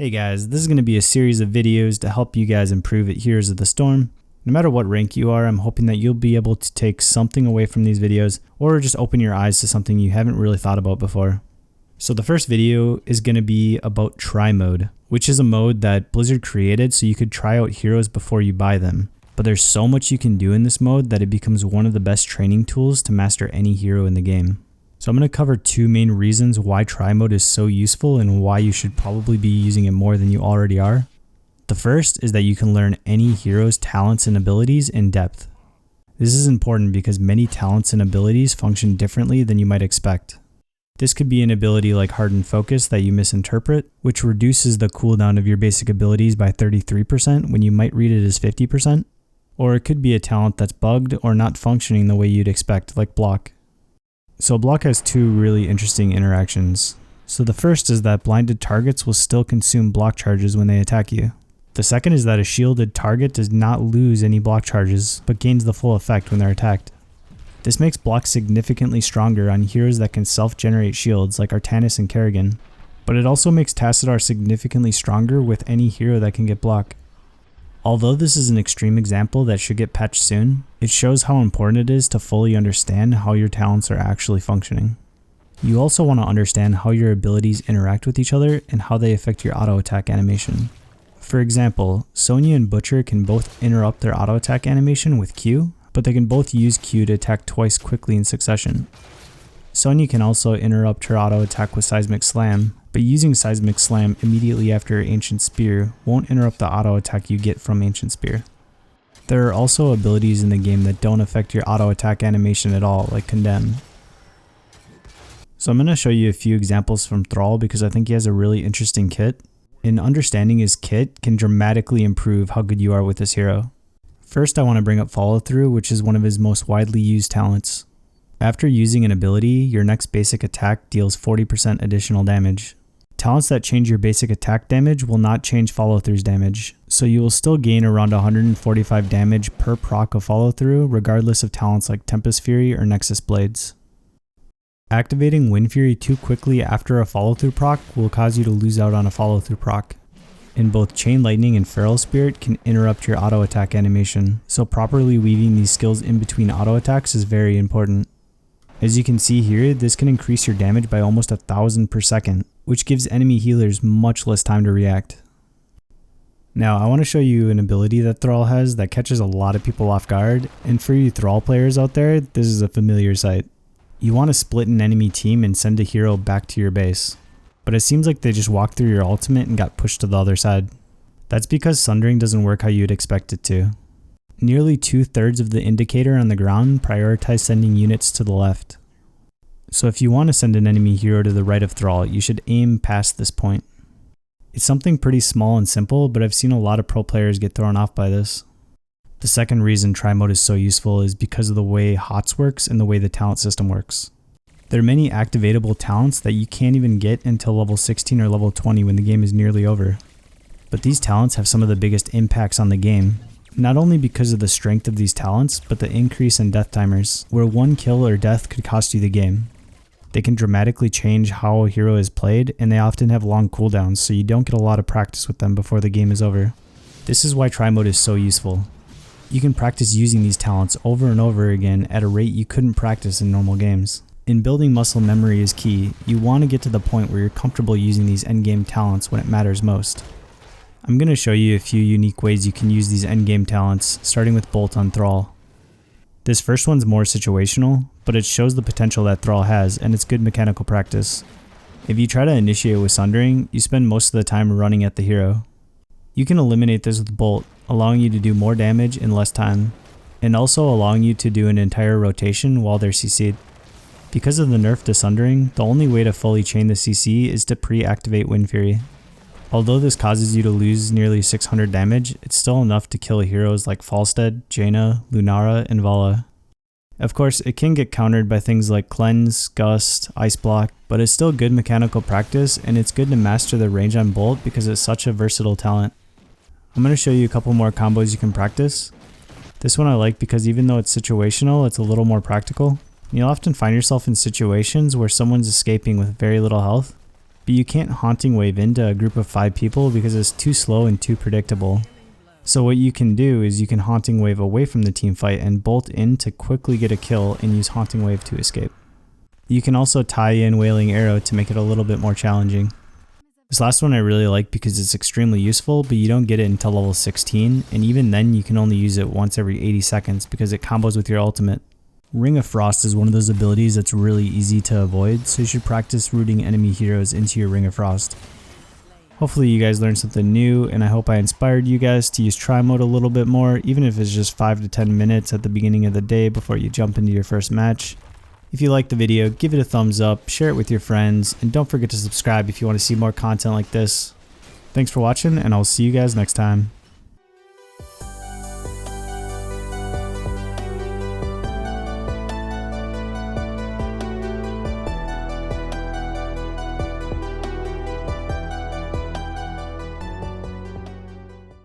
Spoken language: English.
Hey guys, this is going to be a series of videos to help you guys improve at Heroes of the Storm. No matter what rank you are, I'm hoping that you'll be able to take something away from these videos or just open your eyes to something you haven't really thought about before. So the first video is going to be about Try Mode, which is a mode that Blizzard created so you could try out heroes before you buy them. But there's so much you can do in this mode that it becomes one of the best training tools to master any hero in the game. So I'm going to cover two main reasons why Try Mode is so useful and why you should probably be using it more than you already are. The first is that you can learn any hero's talents and abilities in depth. This is important because many talents and abilities function differently than you might expect. This could be an ability like Hardened Focus that you misinterpret, which reduces the cooldown of your basic abilities by 33% when you might read it as 50%. Or it could be a talent that's bugged or not functioning the way you'd expect, like Block. So Block has two really interesting interactions. So the first is that blinded targets will still consume block charges when they attack you. The second is that a shielded target does not lose any block charges, but gains the full effect when they're attacked. This makes Block significantly stronger on heroes that can self-generate shields like Artanis and Kerrigan, but it also makes Tassadar significantly stronger with any hero that can get Block. Although this is an extreme example that should get patched soon, it shows how important it is to fully understand how your talents are actually functioning. You also want to understand how your abilities interact with each other and how they affect your auto attack animation. For example, Sonya and Butcher can both interrupt their auto attack animation with Q, but they can both use Q to attack twice quickly in succession. Sonya can also interrupt her auto attack with Seismic Slam, but using Seismic Slam immediately after Ancient Spear won't interrupt the auto attack you get from Ancient Spear. There are also abilities in the game that don't affect your auto attack animation at all, like Condemn. So I'm going to show you a few examples from Thrall because I think he has a really interesting kit, and understanding his kit can dramatically improve how good you are with this hero. First, I want to bring up Follow Through, which is one of his most widely used talents. After using an ability, your next basic attack deals 40% additional damage. Talents that change your basic attack damage will not change follow-through's damage, so you will still gain around 145 damage per proc of follow-through regardless of talents like Tempest Fury or Nexus Blades. Activating Wind Fury too quickly after a follow-through proc will cause you to lose out on a follow-through proc. And both Chain Lightning and Feral Spirit can interrupt your auto attack animation, so properly weaving these skills in between auto attacks is very important. As you can see here, this can increase your damage by almost 1,000 per second, which gives enemy healers much less time to react. Now I want to show you an ability that Thrall has that catches a lot of people off guard, and for you Thrall players out there, this is a familiar sight. You want to split an enemy team and send a hero back to your base, but it seems like they just walked through your ultimate and got pushed to the other side. That's because Sundering doesn't work how you'd expect it to. Nearly 2/3 of the indicator on the ground prioritize sending units to the left. So if you want to send an enemy hero to the right of Thrall, you should aim past this point. It's something pretty small and simple, but I've seen a lot of pro players get thrown off by this. The second reason Try Mode is so useful is because of the way HOTS works and the way the talent system works. There are many activatable talents that you can't even get until level 16 or level 20 when the game is nearly over. But these talents have some of the biggest impacts on the game. Not only because of the strength of these talents, but the increase in death timers, where one kill or death could cost you the game. They can dramatically change how a hero is played, and they often have long cooldowns, so you don't get a lot of practice with them before the game is over. This is why Try Mode is so useful. You can practice using these talents over and over again at a rate you couldn't practice in normal games. And building muscle memory is key. You want to get to the point where you're comfortable using these endgame talents when it matters most. I'm going to show you a few unique ways you can use these endgame talents, starting with Bolt on Thrall. This first one's more situational, but it shows the potential that Thrall has, and it's good mechanical practice. If you try to initiate with Sundering, you spend most of the time running at the hero. You can eliminate this with Bolt, allowing you to do more damage in less time, and also allowing you to do an entire rotation while they're CC'd. Because of the nerf to Sundering, the only way to fully chain the CC is to pre-activate Wind Fury. Although this causes you to lose nearly 600 damage, it's still enough to kill heroes like Falstead, Jaina, Lunara, and Vala. Of course, it can get countered by things like Cleanse, Gust, Ice Block, but it's still good mechanical practice, and it's good to master the range on Bolt because it's such a versatile talent. I'm going to show you a couple more combos you can practice. This one I like because even though it's situational, it's a little more practical. You'll often find yourself in situations where someone's escaping with very little health. but you can't Haunting Wave into a group of 5 people because it's too slow and too predictable. So what you can do is you can Haunting Wave away from the team fight and bolt in to quickly get a kill and use Haunting Wave to escape. You can also tie in Wailing Arrow to make it a little bit more challenging. This last one I really like because it's extremely useful, but you don't get it until level 16, and even then you can only use it once every 80 seconds because it combos with your ultimate. Ring of Frost is one of those abilities that's really easy to avoid, so you should practice rooting enemy heroes into your Ring of Frost. Hopefully you guys learned something new, and I hope I inspired you guys to use try mode a little bit more, even if it's just 5 to 10 minutes at the beginning of the day before you jump into your first match. If you liked the video, give it a thumbs up, share it with your friends, and don't forget to subscribe if you want to see more content like this. Thanks for watching, and I'll see you guys next time.